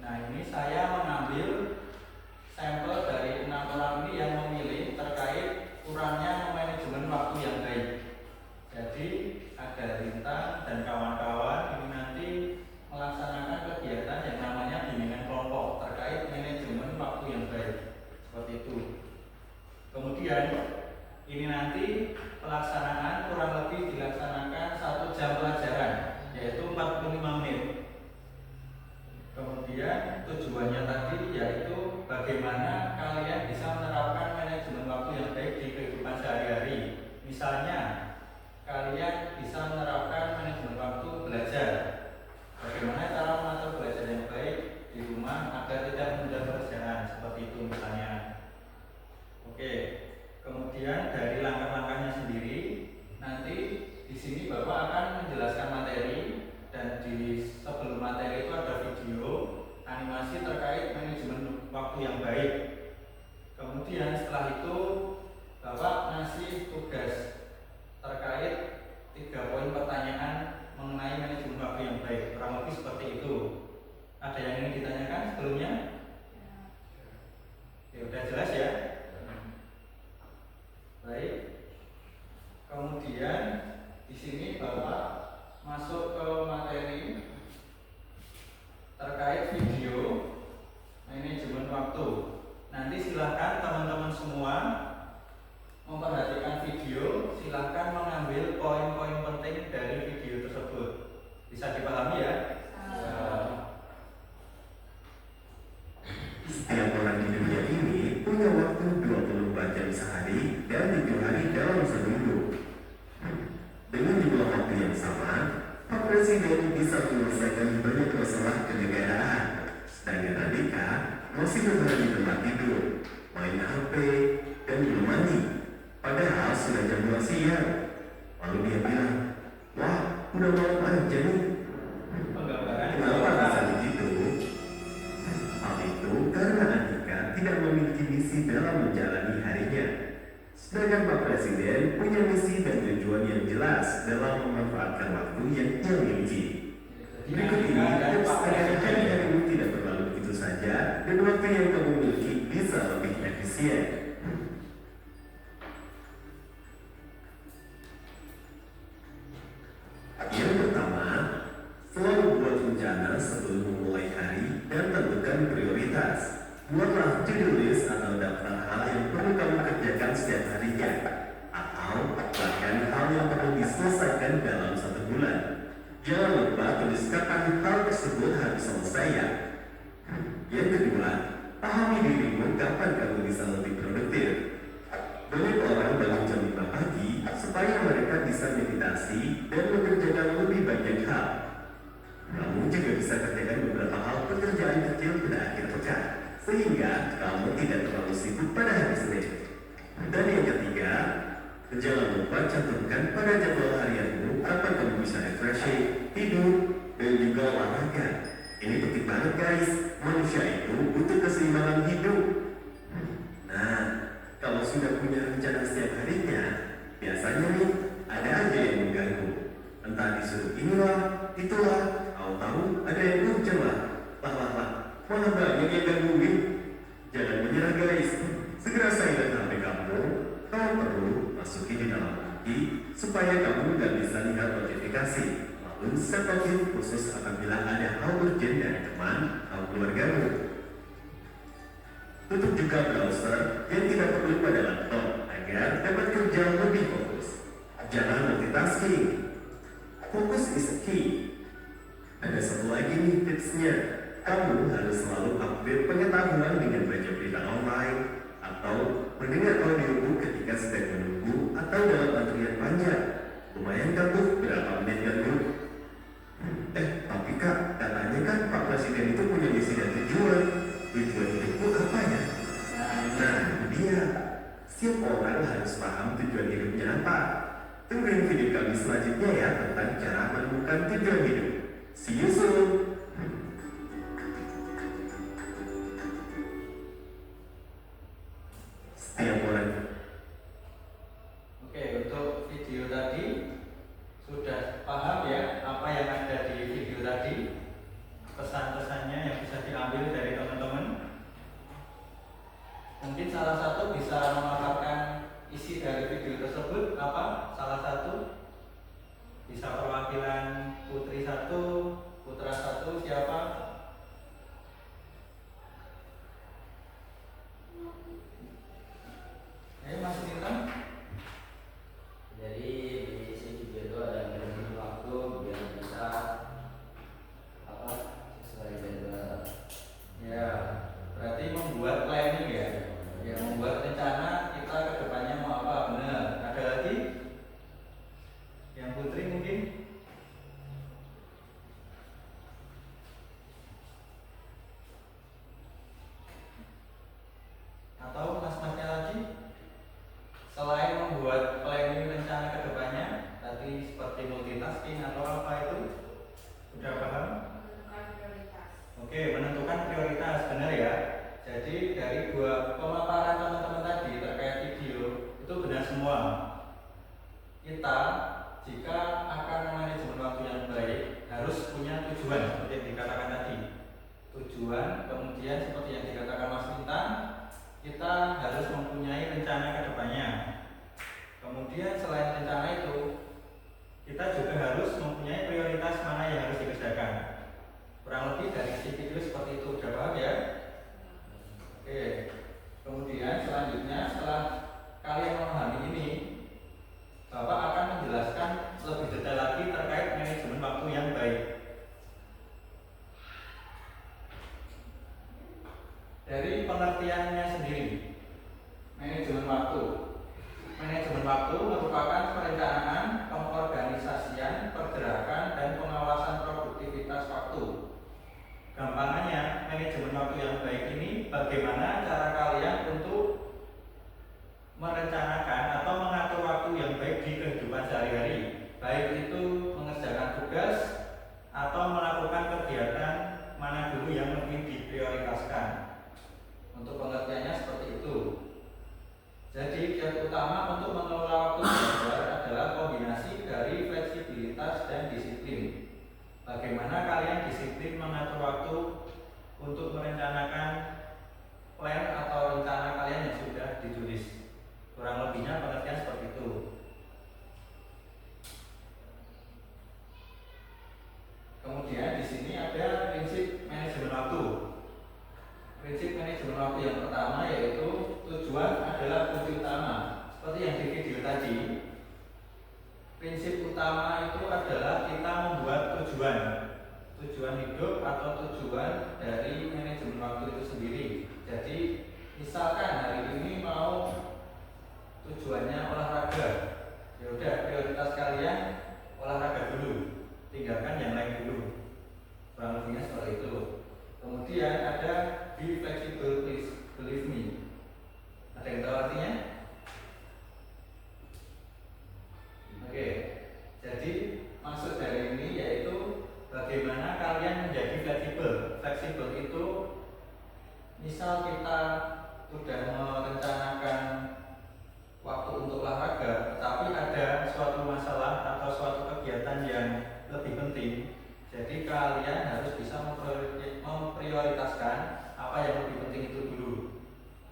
Nah, ini saya mengambil sampel dari 6 orang ini yang memilih terkait kurangnya manajemen waktu yang baik. Jadi ada Lintang dan kawan-kawan ini nanti melaksanakan kegiatan yang namanya bimbingan kelompok terkait manajemen waktu yang baik. Seperti itu. Kemudian ini nanti pelaksanaan kurang lebih dilaksanakan 1 jam pelajaran, yaitu 45 menit. Kemudian tujuannya tadi yaitu bagaimana kalian bisa menerapkan manajemen waktu yang baik di kehidupan sehari-hari. Misalnya kalian bisa menerapkan manajemen waktu belajar. Bagaimana cara mengatur belajar yang baik di rumah agar tidak menunda pekerjaan, seperti itu misalnya. Oke. Kemudian dari langkah-langkahnya sendiri, nanti di sini Bapak akan menjelaskan materi dan di sebelum materi itu ada video animasi terkait manajemen waktu yang baik. Kemudian setelah itu Bapak ngasih tugas terkait 3 poin pertanyaan mengenai manajemen waktu yang baik, kurang lebih seperti itu. Ada yang ingin ditanyakan sebelumnya? Ya, udah jelas ya? Baik. Kemudian di sini Bapak masuk ke materi terkait video manajemen waktu. Nanti silahkan teman-teman semua memperhatikan video, silahkan mengambil poin-poin penting dari video tersebut. Bisa dipahami ya? Setiap orang di dunia ini punya waktu 24 jam sehari dan 7 hari dalam seminggu. Dengan jumlah waktu yang sama, Pak Presiden bisa menyelesaikan banyak masalah kenegaraan. Sedangkan Andika masih berada di tempat tidur, main HP, dan belum mandi. Padahal sudah jam 2 siang. Lalu dia bilang, wah, udah malam aja nih. Kenapa bisa begitu? Hal itu karena Andika tidak memiliki misi dalam menjalani harinya. Sedangkan Pak Presiden punya misi dan tujuan yang jelas dalam memanfaatkan waktu yang ia miliki. Berikut ini tips agar hari-harimu tidak berlalu begitu saja dan waktu yang kamu miliki bisa lebih efisien. Yang pertama, selalu buat rencana sebelum memulai hari dan tentukan prioritas. Buatlah to-do list atau daftar hal yang perlu kamu kerjakan setiap harinya, atau bahkan hal yang perlu diselesaikan dalam 1 bulan. Jangan lupa tulis kapan hal tersebut harus selesai ya. Yang kedua, pahami dirimu kapan kamu bisa lebih produktif. Banyak orang bangun jam 5 pagi supaya mereka bisa meditasi dan mengerjakan lebih banyak hal. Kamu juga bisa kerjakan beberapa hal pekerjaan kecil pada akhir pekan, sehingga kamu tidak terlalu sibuk pada hari Senin. Dan yang ketiga, jangan lupa cantumkan pada jadwal harianmu kapan kamu bisa refreshing, tidur, dan juga olahraga. Ini penting banget guys, manusia itu butuh keseimbangan hidup. Nah, kalau sudah punya rencana setiap harinya, biasanya nih ada aja yang mengganggu. Entah disuruh inilah, itulah, tahu ada yang urgent lah. Mana banyak yang gangguin. Jangan menyerah guys, segera silent HP kamu. Kamu perlu masukin di dalam kunci supaya kamu nggak bisa lihat notifikasi. Lalu setokin khusus apabila ada hal urgent dari teman atau keluargamu. Tutup juga browser yang tidak perlu pada laptop agar dapat kerja lebih fokus. Jangan multitasking. Fokus is key. Ada satu lagi nih tipsnya. Kamu harus selalu update pengetahuan dengan baca berita online atau mendengar audiobook ketika sedang menunggu atau dalam antrian panjang. Lumayan kan tuh berapa menit kan tuh? Tapi kak, katanya kan Pak Presiden itu punya misi dan tujuan. Tujuan hidupku apa ya? Nah, dia. Setiap orang harus paham tujuan hidupnya apa. Tungguin video kami selanjutnya ya tentang cara menemukan tujuan hidup. See you soon. Setiap orang. Oke, untuk video tadi sudah paham ya apa yang ada di video tadi, pesan-pesannya yang bisa diambil Oke, menentukan prioritas, benar ya. Jadi dari dua pemaparan teman-teman tadi terkait video itu benar semua. Kita jika akan manajemen waktu yang baik harus punya tujuan seperti yang dikatakan tadi. Tujuan, kemudian seperti yang dikatakan Mas Bintang, kita harus mempunyai rencana ke depannya. Kemudian selain rencana itu, kita juga harus mempunyai prioritas mana yang harus dikerjakan. Kurang lebih dari si video seperti itu, udah paham ya? Oke. Kemudian selanjutnya setelah kalian memahami ini, Bapak akan menjelaskan lebih detail lagi terkait manajemen waktu yang baik. Dari pengertiannya sendiri, manajemen waktu. Manajemen waktu merupakan perencanaan, pengorganisasian, pergerakan, dan pengawasan produktivitas waktu. Gampangannya, manajemen waktu yang baik ini bagaimana cara kalian untuk merencanakan atau mengatur waktu yang baik di kehidupan sehari-hari, baik itu mengerjakan tugas atau melakukan kegiatan mana dulu yang lebih diprioritaskan. Untuk pengertiannya seperti itu. Jadi kiat utama untuk mengelola waktu belajar adalah kombinasi dari fleksibilitas dan disiplin. Bagaimana kalian disiplin mengatur waktu untuk merencanakan plan atau rencana kalian yang sudah ditulis. Kurang lebihnya pengertian seperti itu. Kemudian di sini ada prinsip manajemen waktu. Prinsip manajemen waktu yang pertama yaitu tujuan adalah kunci utama. Seperti yang di video tadi, prinsip utama itu adalah kita membuat tujuan hidup atau tujuan dari manajemen waktu itu sendiri. Jadi misalkan hari ini mau tujuannya olahraga, ya udah prioritas kalian olahraga dulu, tinggalkan yang lain dulu. Kurang lebihnya seperti itu. Kemudian ada be flexible, please believe me. Ada yang tahu artinya? Oke, jadi maksud dari ini yaitu bagaimana kalian menjadi fleksibel. Fleksibel itu misal kita sudah merencanakan waktu untuk olahraga, tetapi ada suatu masalah atau suatu kegiatan yang lebih penting. Jadi kalian harus bisa memprioritaskan apa yang lebih penting itu dulu.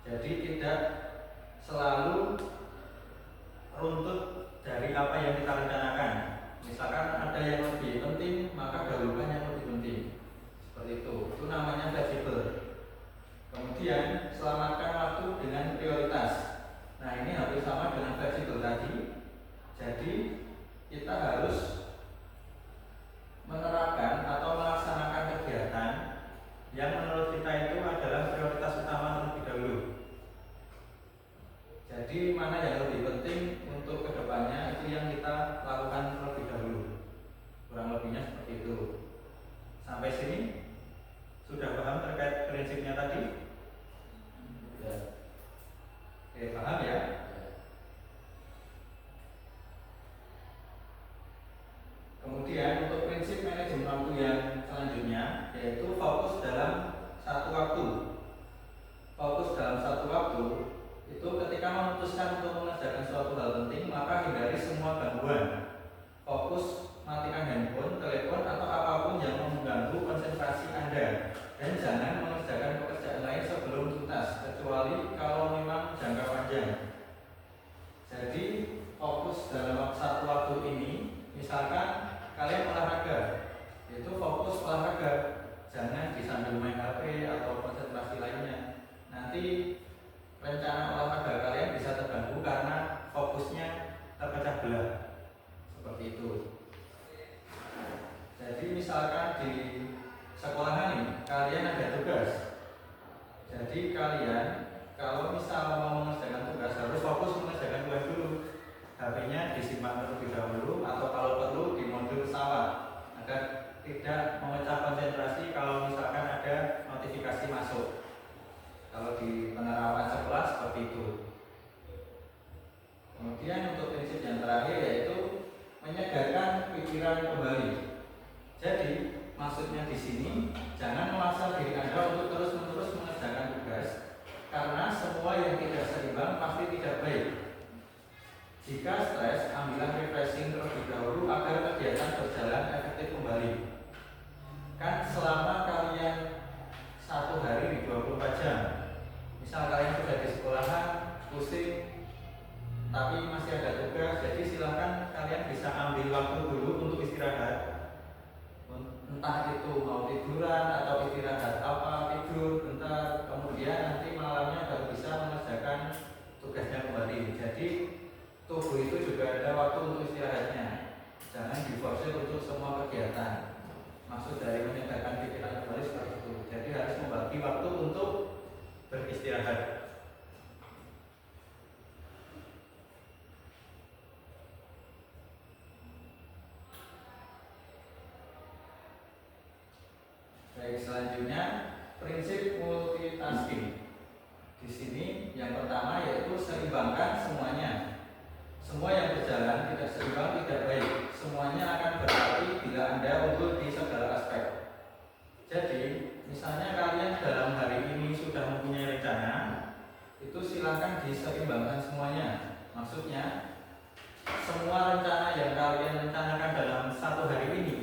Jadi tidak selalu runtut dari apa yang kita rencanakan. Misalkan ada yang lebih penting, maka dahulukan yang lebih penting. Seperti itu. Itu namanya fleksibel. Kemudian selamatkan waktu dengan prioritas. Nah, ini hampir sama dengan fleksibel tadi. Jadi kita harus menerapkan atau melaksanakan kegiatan yang menurut kita itu adalah prioritas utama terlebih dahulu. Jadi mana yang lebih penting untuk kedepannya itu yang kita lakukan terlebih dahulu. Kurang lebihnya seperti itu. Sampai sini sudah paham terkait prinsipnya tadi? Ya. Oke, paham ya? Kemudian untuk prinsip manajemen waktu yang selanjutnya yaitu fokus dalam satu waktu. Fokus dalam satu waktu itu ketika memutuskan untuk mengerjakan suatu hal penting, maka hindari semua gangguan. Fokus, matikan handphone, telepon atau apapun yang mengganggu konsentrasi Anda. Dan jangan mengerjakan pekerjaan lain sebelum tuntas, kecuali kalau memang jangka panjang. Jadi fokus dalam satu waktu ini, misalkan kalian olahraga, itu fokus olahraga, jangan disambil main HP atau konsentrasi lainnya. Nanti rencana olahraga kalian bisa terganggu karena fokusnya terpecah belah. Seperti itu. Jadi misalkan di sekolahan ini kalian ada tugas. Jadi kalian kalau misal mau mengerjakan tugas harus fokus mengerjakan tugas dulu. HP-nya disimpan terlebih dahulu atau kalau perlu di mode pesawat agar tidak memecah konsentrasi kalau misalkan ada notifikasi masuk. Kalau di penerapan sekolah seperti itu. Kemudian untuk prinsip yang terakhir yaitu menyegarkan pikiran kembali. Jadi maksudnya di sini jangan memaksa diri tubuh itu juga ada waktu untuk istirahatnya. Jangan diforsir untuk semua kegiatan. Maksud dari menyegarkan pikiran kembali seperti itu. Jadi harus membagi waktu untuk beristirahat. Baik, selanjutnya prinsip multitasking. Di sini yang pertama yaitu seimbangkan semuanya. Semua yang berjalan tidak seimbang tidak baik. Semuanya akan berarti bila Anda unggul di segala aspek. Jadi, misalnya kalian dalam hari ini sudah mempunyai rencana, itu silakan diseimbangkan semuanya. Maksudnya, semua rencana yang kalian rencanakan dalam satu hari ini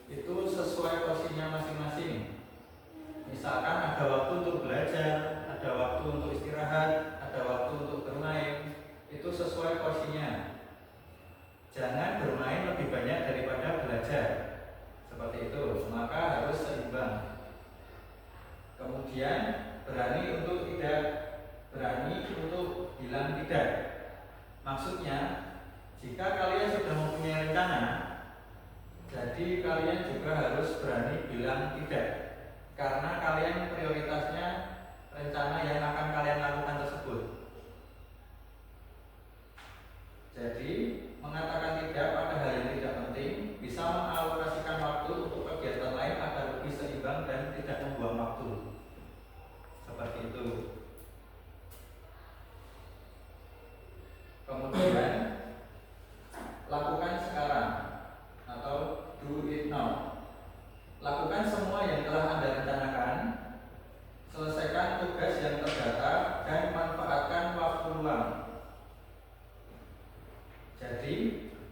itu sesuai porsinya masing-masing. Misalkan ada waktu untuk belajar, ada waktu untuk istirahat, ada waktu untuk bermain, itu sesuai porsinya. Jangan bermain lebih banyak daripada belajar. Seperti itu, maka harus seimbang. Kemudian berani untuk bilang tidak. Maksudnya, jika kalian sudah mempunyai rencana, jadi kalian juga harus berani bilang tidak. Karena kalian prioritasnya rencana yang akan kalian lakukan tersebut. Jadi, mengatakan tidak pada hal yang tidak penting bisa mengalokasikan waktu untuk kegiatan lain agar lebih seimbang dan tidak membuang waktu. Seperti itu. Kemudian, lakukan sekarang atau do it now. Lakukan semua yang telah Anda rencanakan. Selesaikan tugas yang terdata dan manfaatkan waktu luang. Jadi,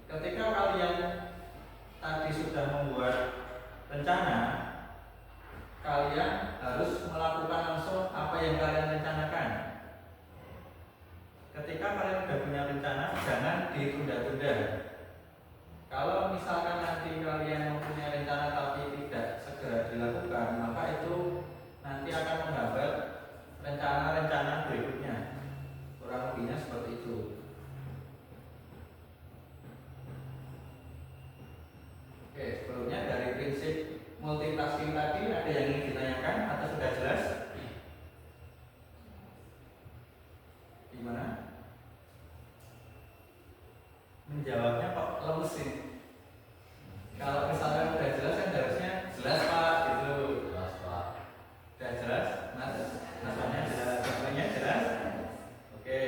ketika kalian tadi sudah membuat rencana, kalian harus melakukan langsung apa yang kalian rencanakan. Ketika kalian sudah punya rencana, jangan ditunda-tunda. Kalau misalkan nanti kalian mempunyai rencana tapi tidak segera dilakukan, maka itu nanti akan menghambat rencana-rencana berikutnya. Kurang lebihnya seperti itu. Oke, sebelumnya dari prinsip multitasking tadi ada yang ingin ditanyakan atau sudah jelas? Gimana? Menjawabnya kok lemes sih. Kalau misalnya udah jelas kan harusnya jelas Pak gitu. Jelas Pak. Udah jelas? Mas, namanya jelas, namanya jelas. Oke.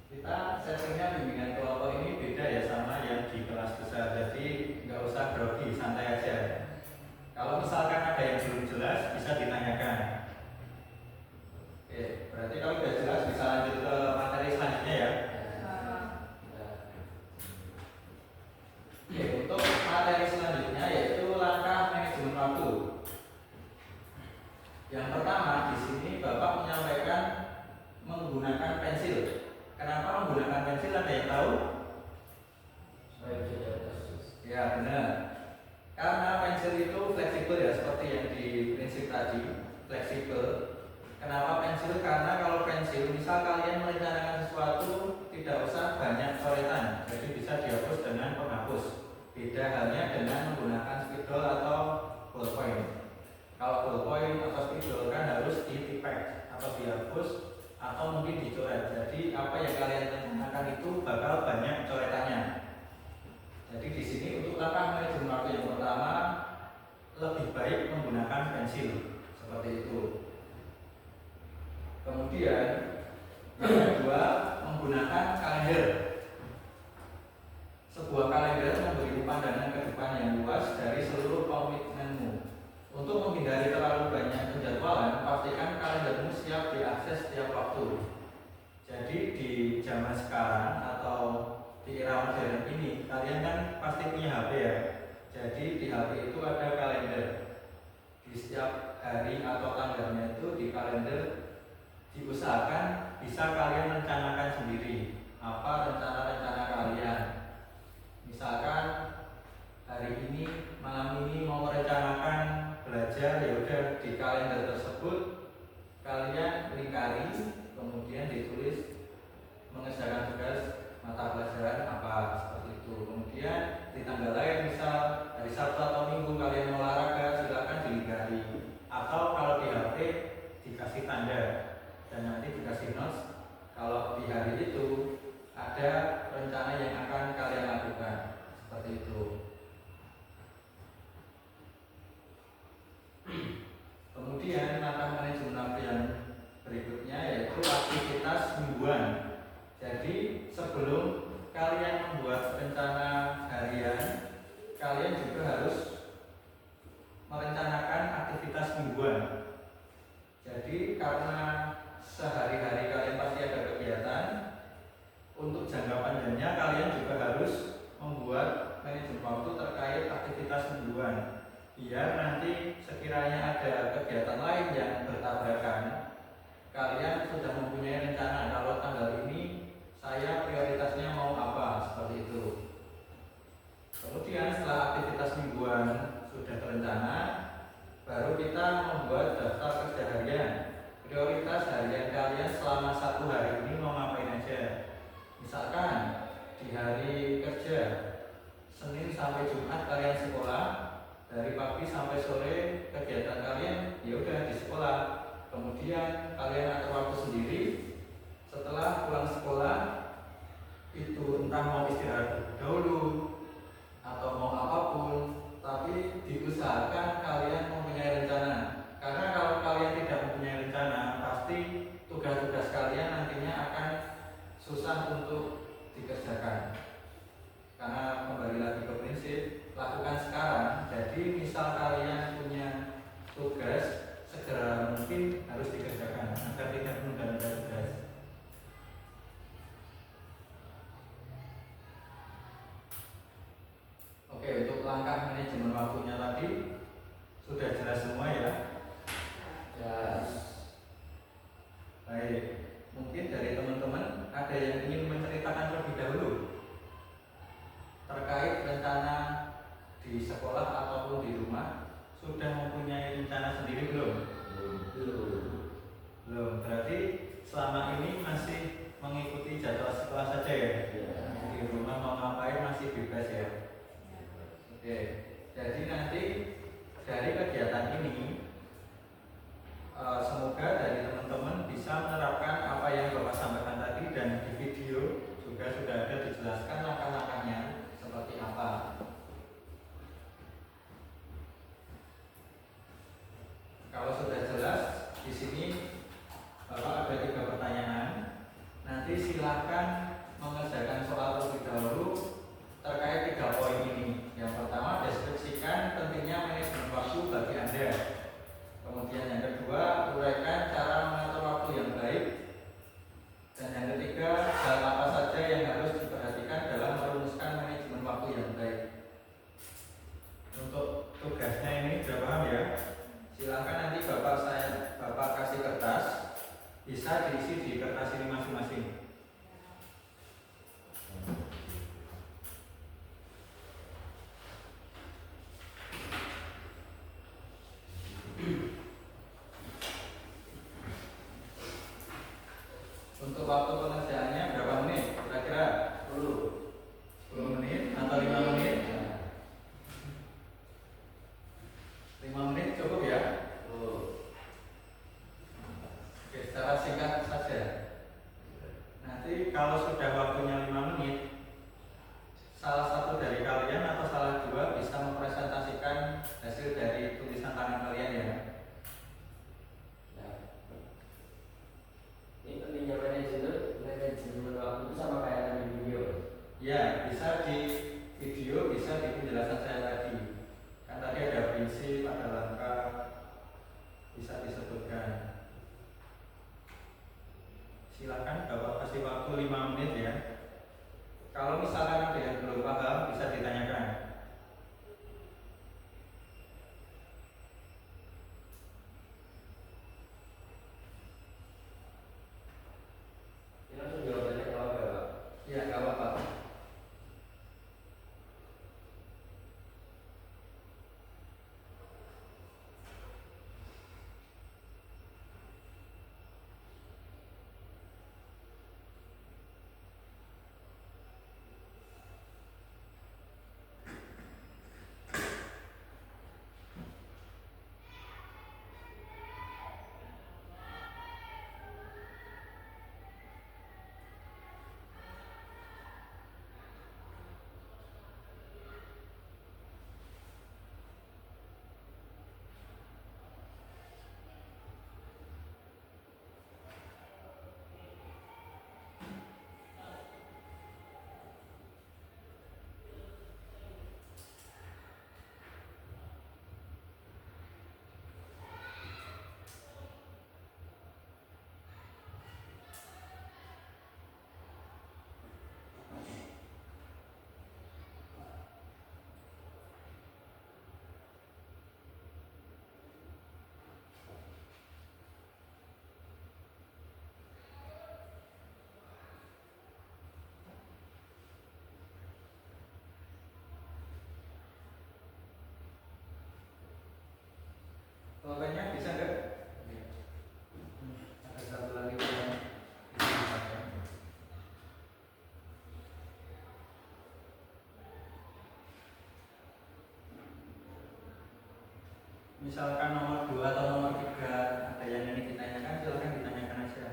Kita settingnya bimbingan kelompok ini beda ya sama yang di kelas besar. Jadi nggak usah grogi, santai aja. Kalau misalkan ada yang belum jelas bisa ditanyakan. Oke, berarti kalau udah jelas bisa lanjut ke materi selanjutnya ya. Oke, untuk materi selanjutnya yaitu langkah manajemen waktu. Yang pertama di sini Bapak menyampaikan menggunakan pensil. Kenapa menggunakan pensil? Ada yang tahu? Supaya bisa diatas. Ya benar. Karena pensil itu fleksibel ya, seperti yang di prinsip tadi, fleksibel. Kenapa pensil? Karena kalau pensil, misal kalian merencanakan sesuatu, tidak usah banyak coretan, jadi bisa dihapus dengan penghapus. Beda halnya dengan menggunakan spidol atau ballpoint. Kalau ballpoint atau spidol kan harus ditipek atau dihapus atau mungkin dicoret. Jadi apa yang kalian rencanakan itu bakal banyak coretannya. Jadi di sini untuk langkah manajemen waktu yang pertama lebih baik menggunakan pensil seperti itu. Kemudian yang kedua menggunakan kalender. Sebuah kalender memberi pandangan ke depan yang luas dari seluruh komitmenmu. Untuk menghindari terlalu banyak penjadwalan, pastikan kalendermu siap diakses setiap waktu. Jadi di zaman sekarang atau di era modern ini, kalian kan pasti punya HP ya. Jadi di HP itu ada kalender. Di setiap hari atau tanggalnya itu di kalender diusahakan bisa kalian rencanakan sendiri apa rencana-rencana kalian. Misalkan hari ini malam ini mau merencanakan belajar, ya udah di kalender tersebut kalian lingkari kemudian ditulis mengerjakan tugas mata pelajaran apa seperti itu. Kemudian di tanggal lain misal hari Sabtu atau Minggu kalian olahraga, silakan dilingkari. Atau kalau di HP dikasih tanda dan nanti dikasih notes kalau di hari itu ada rencana yang akan kalian lakukan seperti itu. Kemudian langkah manajemen waktu yang berikutnya yaitu aktivitas mingguan. Jadi sebelum kalian membuat rencana harian, kalian juga harus merencanakan aktivitas mingguan. Jadi karena sehari-hari kalian pasti ada kegiatan, untuk jangka panjangnya kalian juga harus membuat manajemen waktu terkait aktivitas mingguan. Biar nanti sekiranya ada kegiatan lain yang bertabrakan, kalian sudah mempunyai rencana kalau tanggal ini saya prioritasnya mau apa, seperti itu. Kemudian setelah aktivitas mingguan sudah terencana, baru kita membuat daftar kerja harian. Prioritas harian kalian selama 1 hari ini mau ngapain aja. Misalkan di hari kerja Senin sampai Jumat kalian sekolah, dari pagi sampai sore kegiatan kalian ya udah di sekolah. Kemudian kalian atur waktu sendiri setelah pulang sekolah, itu entah mau istirahat dahulu atau mau apapun, tapi diusahakan kalian mempunyai rencana. Karena kalau kalian tidak mempunyai rencana, pasti tugas-tugas kalian nantinya akan susah untuk dikerjakan. Karena kembali lagi ke prinsip, lakukan sekarang. Jadi misal kalian punya tugas, segera mungkin harus dikerjakan agar tidak menunda-nunda tugas. Oke, untuk langkah manajemen waktunya tadi sudah jelas semua ya? Jelas. Baik, mungkin dari teman-teman ada yang ingin menceritakan terlebih dahulu terkait rencana di sekolah ataupun di rumah. Sudah mempunyai rencana sendiri belum? Belum. Berarti selama ini masih mengikuti jadwal sekolah saja ya? Di rumah mau ngapain masih bebas ya? Oke, jadi nanti dari kegiatan ini semoga dari teman-teman bisa menerapkan apa yang Bapak sampaikan tadi, dan di video juga sudah ada dijelaskan langkah-langkahnya seperti apa. Kalau sudah jelas di sini Bapak ada 3 pertanyaan. Nanti silakan mengerjakan soal terlebih dahulu terkait 3 poin ini. Yang pertama, deskripsikan pentingnya manajemen waktu bagi Anda. Kemudian yang kedua, uraikan cara mengatur waktu yang baik. Dan yang ketiga, hal apa saja yang harus diperhatikan dalam merumuskan manajemen waktu yang baik. Untuk tugasnya ini sudah paham ya? Silakan nanti Bapak kasih kertas, bisa diisi di kertas ini masing-masing. Untuk waktu pengerjaannya berapa menit? Kira-kira 10 menit atau 5 menit? 5 menit cukup ya? Oke, secara singkat saja. Nanti kalau sudah waktunya 5 menit, salah satu dari kalian atau salah 2 bisa mempresentasikan hasil dari tulisan tangan kalian ya. Ini pentingnya manajemen waktu itu sama kayak di video. Ya, bisa di video, bisa di penjelasan saya tadi. Kan tadi ada prinsip, ada langkah, bisa disebutkan. Silakan Bapak kasih waktu 5 menit ya. Kalau misalkan ada yang belum paham, bisa ditanyakan. Ini langsung jawabannya kalau Bapak. Ya, nggak apa-apa. misalkan nomor 2 atau nomor 3 ada yang ingin ditanyakan, silahkan ditanyakan aja.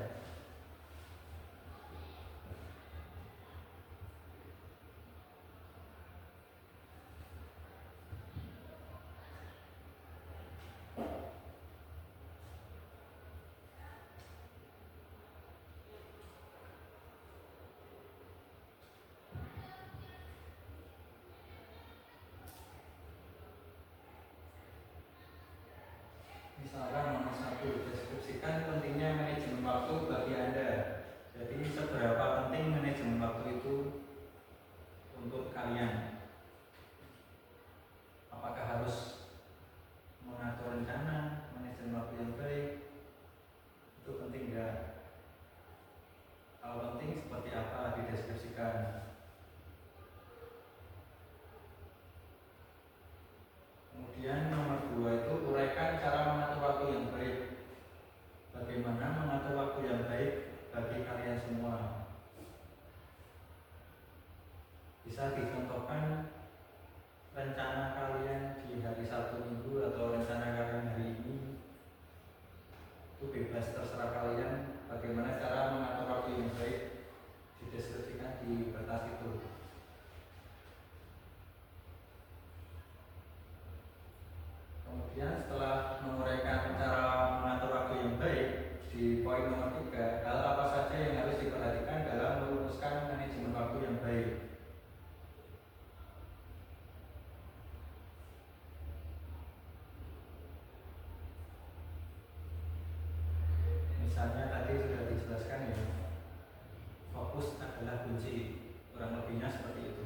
Misalkan nomor 1, deskripsikan pentingnya manajemen waktu bagi Anda. Jadi seberapa penting manajemen waktu itu untuk kalian? Apakah harus mengatur rencana, manajemen waktu yang baik? Itu penting enggak? Kalau penting seperti apa, dideskripsikan. Kemudian nomor 2 itu uraikan cara mengatur waktu yang baik. Bagaimana mengatur waktu yang baik bagi kalian semua? Bisa dicontohkan rencana kalian di hari Sabtu Minggu atau rencana kalian hari ini. Itu bebas, terserah kalian bagaimana cara mengatur waktu yang baik, dideskripsikan di kertas itu. Kemudian setelah menguraikan cara mengatur waktu yang baik, di poin nomor 3, hal apa saja yang harus diperhatikan dalam merumuskan manajemen waktu yang baik. Misalnya tadi sudah dijelaskan ya, fokus adalah kunci, kurang lebihnya seperti itu.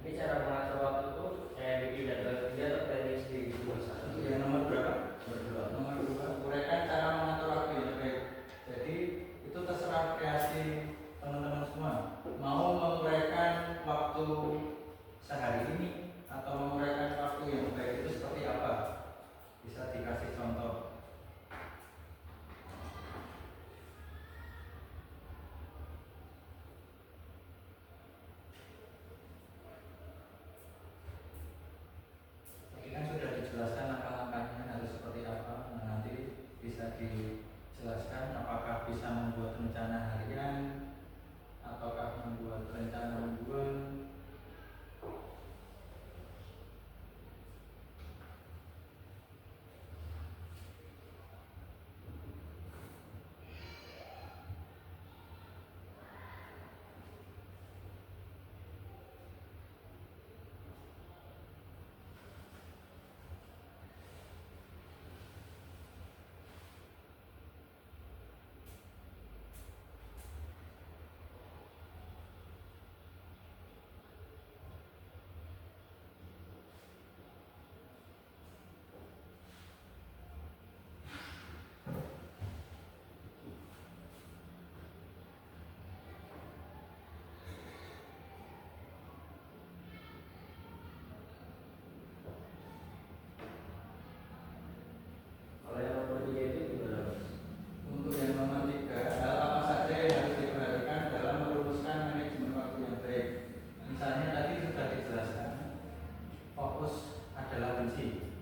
Ini cara mengatur waktu itu kayak bikin jadwal kerja atau planning sendiri gitu Mas? Yang nomor berapa? Berdua. Nomor 2, uraikan cara mengatur waktu yang baik. Jadi itu terserah kreasi teman-teman semua. Mau menguraikan waktu sehari ini atau menguraikan waktu yang baik itu seperti apa? Bisa dikasih contoh. Tadi kan sudah dijelaskan langkah-langkahnya harus seperti apa. Nah, nanti bisa dijelaskan apakah bisa membuat rencana harian ataukah membuat rencana mingguan. Kalau yang nomor 3 itu gimana Mas? Untuk yang nomor 3, hal apa saja yang harus diperhatikan dalam merumuskan manajemen waktu yang baik. Misalnya tadi sudah dijelaskan, fokus adalah kunci.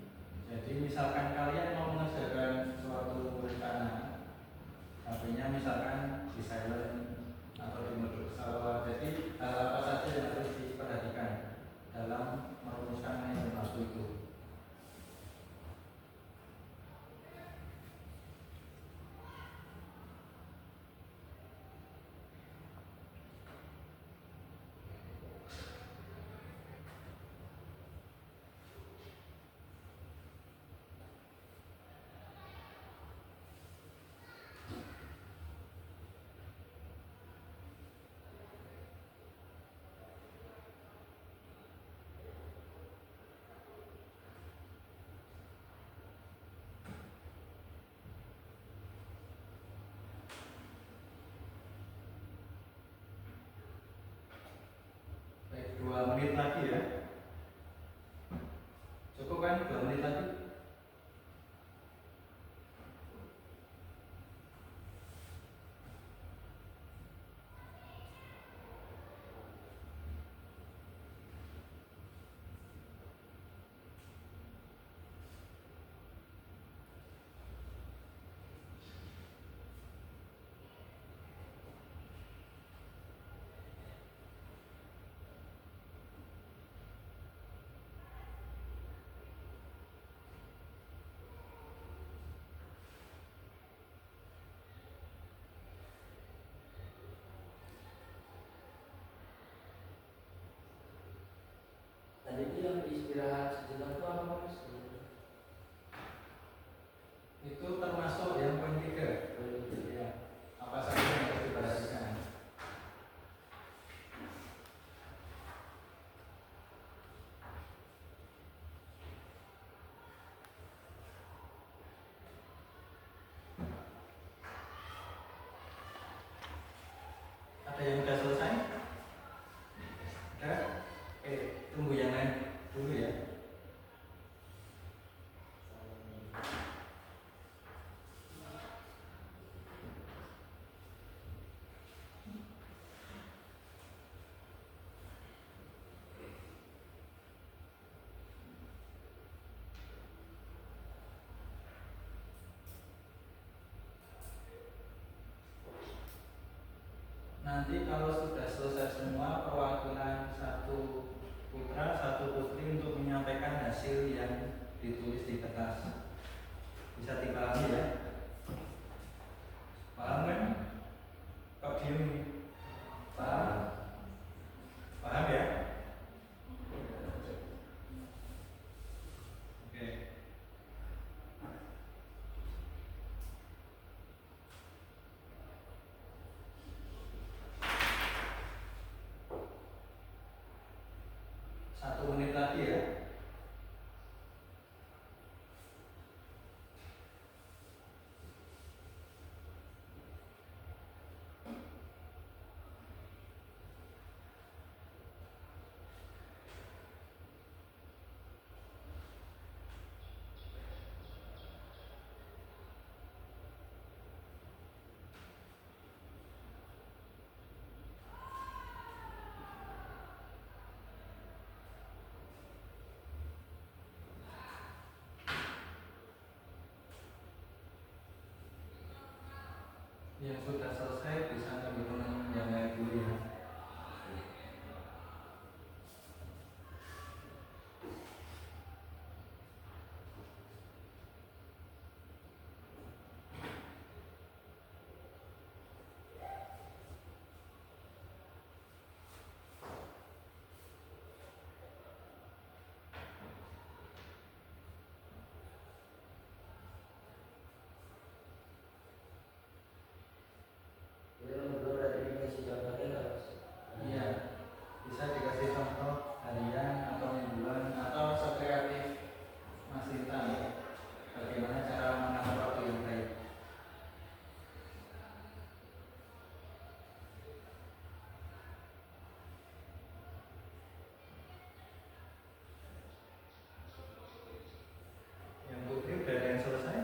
Jadi misalkan kalian mau mengerjakan suatu rencana, HP-nya misalkan di silent atau di mode pesawat. Jadi hal apa saja yang harus diperhatikan dalam merumuskan manajemen waktu itu. menit lagi ya. Cukup kan 2 menit lagi? Tadi itu yang istirahat sejenak itu apa mas? Itu termasuk yang poin 3. Ya. Apa saja yang harus diperhatikan? Ada yang sudah selesai? Ada? Oke, tunggu yang lain dulu ya. Nanti kalau sudah selesai semua, perwakilan satu putra, satu putri untuk menyampaikan hasil yang ditulis di kertas. Bisa dipahami ya? Paham kan? Kok diem? Paham? Paham ya? Oke. Satu menit lagi ya. Yang sudah selesai bisa ngambil teman yang lain dulu ya. Jadi nomor 2 berarti dikasih contohnya nggak mas? Iya, bisa dikasih contoh harian atau mingguan atau sekreatif Mas Intan ya. Bagaimana cara mengatur waktu yang baik. Yang putri udah ada yang selesai?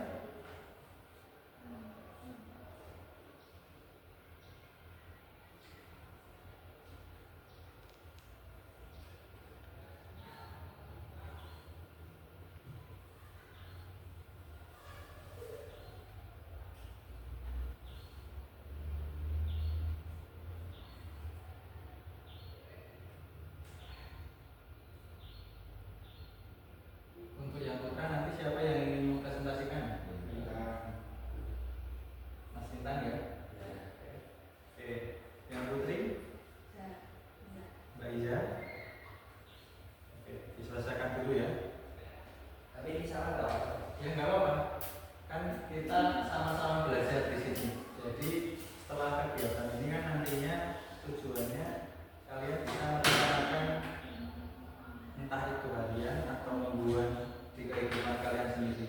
Untuk yang putra nanti siapa yang ingin mempresentasikan? Mas Intan ya. Oke, yang putri? Mbak Iza. Oke, diselesaikan dulu ya. Tapi ini salah nggak mas? Ya nggak apa-apa. Kan kita sama-sama belajar di sini. Jadi setelah kegiatan ini kan nantinya tujuannya kalian bisa merencanakan entah itu harian atau mingguan di kehidupan kalian sendiri.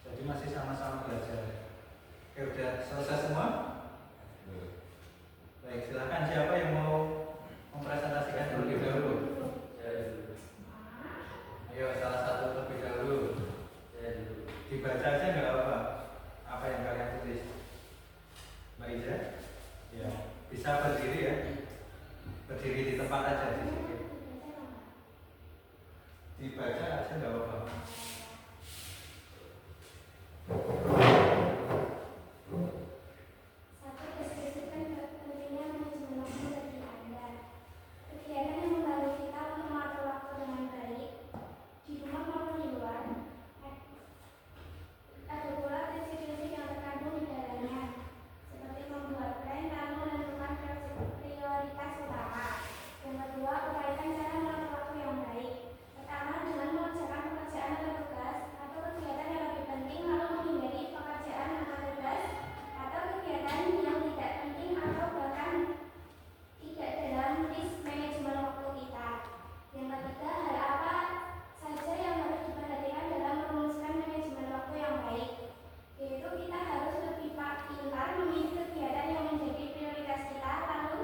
Jadi masih sama-sama belajar. Oke, udah selesai semua? Baik, silakan siapa yang mau mempresentasikan terlebih dahulu. Bisa berdiri ya, berdiri di tempat aja di sini. Dibaca aja nggak apa-apa. Satu, deskripsikan pentingnya manajemen waktu bagi Anda. Kegiatan yang membantu kita untuk mengatur waktu dengan baik di rumah maupun di luar. Ada pula prinsip-prinsip yang terkandung di dalamnya, seperti membuat plan lalu menentukan prioritas utama. Yang kedua, upayakan cara mengatur waktu yang baik. Pertama, dengan mengerjakan pekerjaan atau tugas atau kegiatan yang lebih penting lalu menghindari pekerjaan atau tugas atau kegiatan yang tidak penting atau bahkan tidak dalam list manajemen waktu kita. Yang ketiga, hal apa saja yang harus diperhatikan dalam merumuskan manajemen waktu yang baik, yaitu kita harus lebih pintar memilih kegiatan yang menjadi prioritas kita, lalu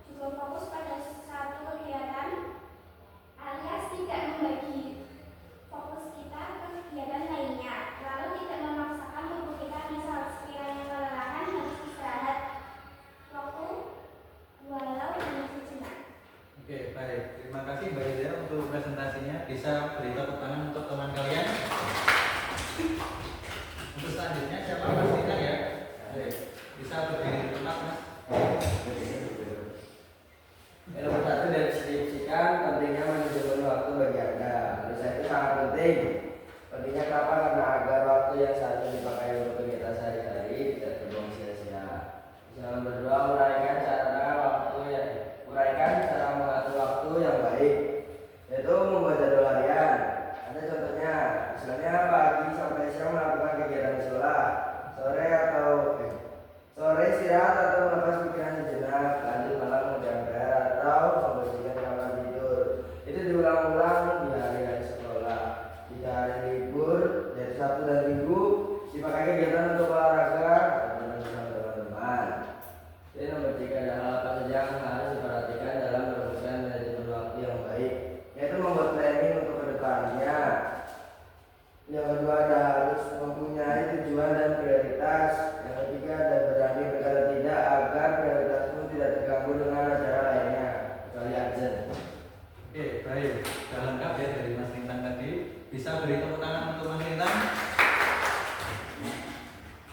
juga fokus pada satu kegiatan alias tidak membagi fokus kita ke kegiatan lainnya, lalu tidak memaksakan tubuh kita, misal sekiranya kelelahan harus istirahat waktu walau hanya sejenak. Oke, baik. Terima kasih Mbak Ida untuk presentasinya. Bisa beri tepuk tangan untuk teman kalian. Untuk selanjutnya siapa Mas Tina ya? Baik. Bisa berdiri di tempat Mas. Yang nomor satu, deskripsikan pentingnya manajemen waktu bagi Anda. Tulisan itu sangat penting. Pentingnya kenapa? Karena agar waktu yang seharusnya dipakai untuk kegiatan sehari-hari tidak terbuang sia-sia. Yang nomor dua, uraikan cara mengatur waktu yang baik, yaitu membuat jadwal harian. Ada contohnya, misalnya pagi sampai siang melakukan kegiatan sekolah, sore istirahat atau melepas pikiran sejenak, lanjut malam mengerjakan PR atau membersihkan kamar tidur. Itu diulang-ulang di hari-hari sekolah. Jika hari libur, yaitu Sabtu dan Minggu, dipakai kegiatan untuk olahraga atau bersama teman-teman. Jadi nomor tiga, ada hal apa saja yang harus diperhatikan dalam merumuskan manajemen waktu yang baik, yaitu membuat planning untuk kedepannya. Yang kedua, ada harus mempunyai tujuan dan prioritas. Yang ketiga, ada berani berkata tidak agar prioritasmu tidak terganggu dengan acara lainnya kecuali urgent. Oke, baik. Sudah lengkap ya dari Mas Lintang tadi. Bisa beri tepuk tangan untuk Mas Lintang.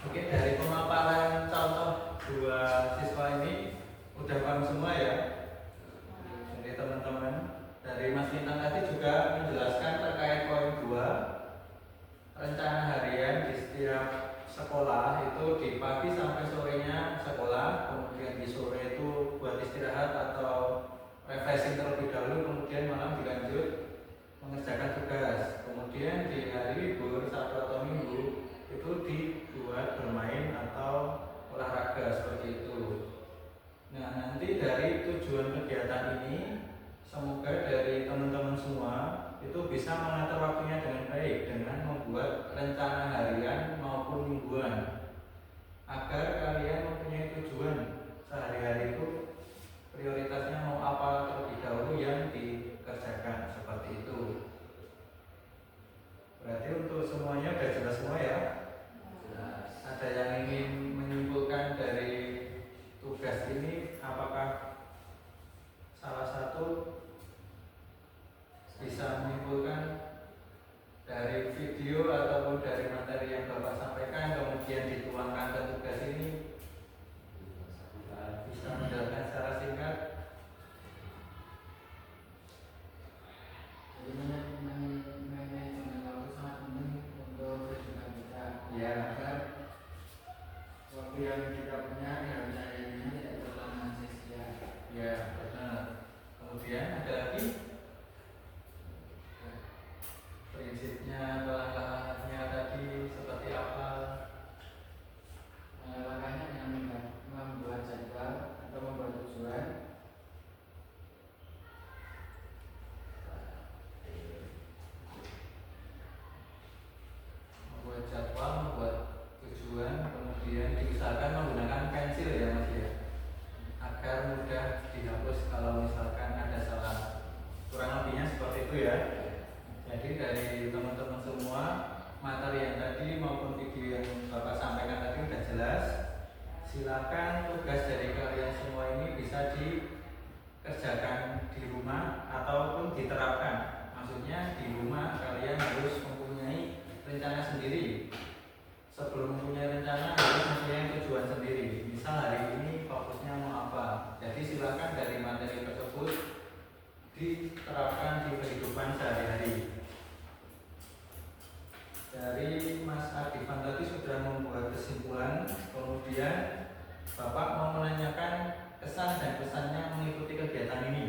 Oke, dari pemaparan contoh dua siswa ini udah paham semua ya. Jadi teman-teman, dari Mas Lintang tadi juga menjelaskan terkait poin 2, rencana harian di setiap sekolah itu di pagi sampai sorenya sekolah, kemudian di sore itu buat istirahat atau refreshing terlebih dahulu, kemudian malam dilanjut mengerjakan tugas. Kemudian di hari libur Sabtu atau Minggu itu dibuat bermain atau olahraga seperti itu. Nah, nanti dari tujuan kegiatan ini semoga dari teman-teman semua itu bisa mengatur waktunya dengan baik dengan membuat rencana harian maupun mingguan agar kalian mempunyai tujuan sehari-hari itu prioritasnya mau apa terlebih dahulu yang dikerjakan seperti itu. Berarti untuk semuanya sudah jelas semua ya? Ada yang ingin menyimpulkan dari tugas ini, apakah salah satu bisa menyimpulkan dari video ataupun dari materi yang Bapak sampaikan kemudian dituangkan ke tugas ini, bisa menjelaskan secara singkat? Manajemen waktu sangat penting untuk kehidupan kita. Ya. Agar waktu yang kita punya di hari ini tidak terlalu sia-sia. Ya, benar. Kemudian ada lagi prinsipnya, langkah-langkahnya tadi seperti apa? Langkahnya dengan membuat jadwal atau membuat tujuan. Membuat jadwal, membuat tujuan, kemudian diusahakan menggunakan silakan tugas dari kalian semua ini bisa dikerjakan di rumah ataupun diterapkan. Maksudnya di rumah kalian harus mempunyai rencana sendiri. Sebelum mempunyai rencana harus mempunyai tujuan sendiri. Misal hari ini fokusnya mau apa. Jadi silakan dari materi tersebut diterapkan di kehidupan sehari-hari. Dari Mas Adifan tadi sudah membuat kesimpulan, kemudian Bapak mau menanyakan kesan dan pesannya mengikuti kegiatan ini.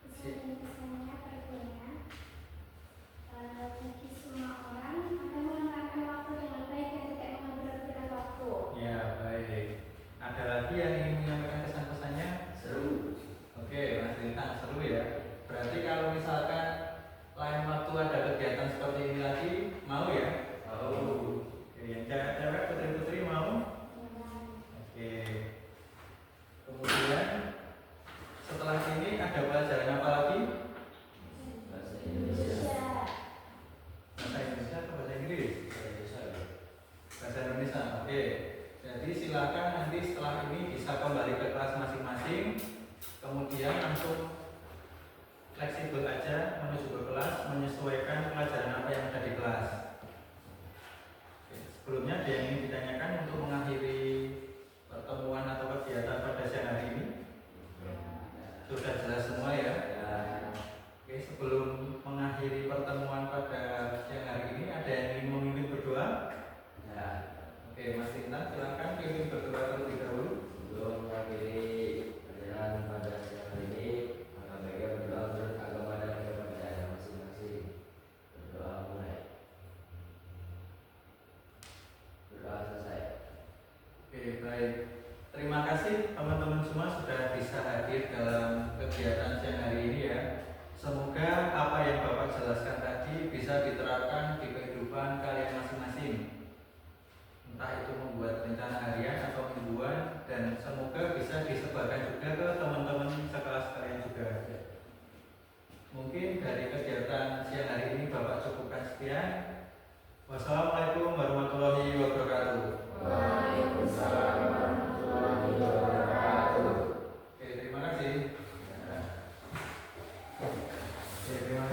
Kesan dan pesannya tentunya bagi semua orang akan menggunakan waktu dengan baik dan tidak menghabiskan waktu. Ya, baik. Ada lagi yang ingin menyampaikan kesan pesannya? Seru. Oke, Mas Lintang, seru ya. Berarti kalau misalkan lain waktu ada kegiatan seperti ini lagi, mau ya? Mau. Oke, yang cewek-cewek, putri-putri mau? Oke. Kemudian setelah ini ada pelajaran apa lagi? Bahasa Indonesia. Bahasa Indonesia atau bahasa Inggris? Bahasa Indonesia. Oke. Jadi silakan nanti setelah ini bisa kembali ke kelas masing-masing. Kemudian langsung fleksibel aja menuju ke kelas, menyesuaikan pelajaran apa yang ada di kelas. Oke, sebelumnya ada yang ingin ditanyakan untuk mengakhiri pertemuan atau kegiatan pada siang hari ini? Sudah jelas semua ya? Oke, sebelum mengakhiri pertemuan pada siang hari ini, ada yang ingin memimpin berdoa? Oke, Mas Lintang, silakan pimpin berdoa terlebih dahulu. Sebelum mengakhiri perjalanan pada siang hari ini, maka baiknya berdoa menurut agama dan kepercayaan masing-masing. Berdoa mulai. Berdoa selesai. Oke, baik. Terima kasih teman-teman semua sudah bisa hadir dalam kegiatan siang hari ini ya. Semoga apa yang Bapak jelaskan tadi bisa diterapkan di kehidupan kalian masing-masing. Entah itu membuat rencana harian atau mingguan, dan semoga bisa disebarkan juga ke teman-teman sekelas kalian juga. Mungkin dari kegiatan siang hari ini Bapak cukupkan sekian. Wassalamualaikum warahmatullahi wabarakatuh. Waalaikumsalam warahmatullahi wabarakatuh. Oke, terima kasih. Oke, terima